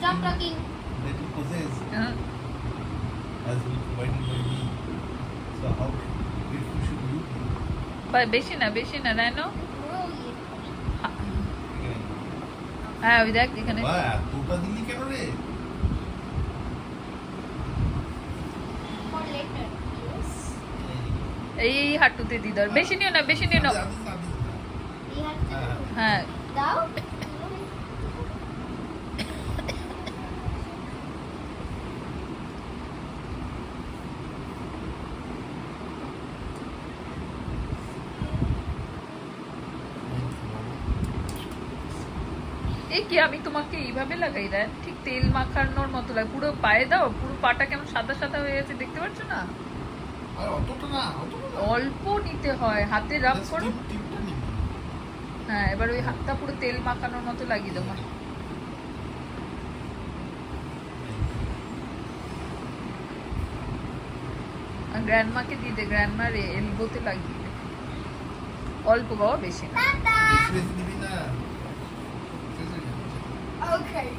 Stop talking. That you possess as provided by me. So how grateful should you be? ভাই বেশি না rhino হ্যাঁ ওই দেখ এখানে বা এতটা দিলি কেন রে? For later. Yes. এই হাঁটুতে দিদার বেশি নিও না You have to. হ্যাঁ Now. এই কি আমি তোমাকে এইভাবে লাগাই দেন ঠিক তেল মাখানোর মতো লাগে পুরো পায়ে দাও পুরো পাটা কেমন সাদা সাদা হয়ে আছে দেখতে পাচ্ছ না আর অতটা না অল্প নিতে হয় হাতে রাব করো টিপটা নিবি। হ্যাঁ এবার ওই হাতটা পুরো তেল মাখানোর মতো লাগিয়ে দাও গ্র্যান্ডমাকে দিয়ে দে গ্র্যান্ডমার এলবোতে লাগিয়ে দে অল্প বাবা বেশি না বেশি দিবি না। Okay.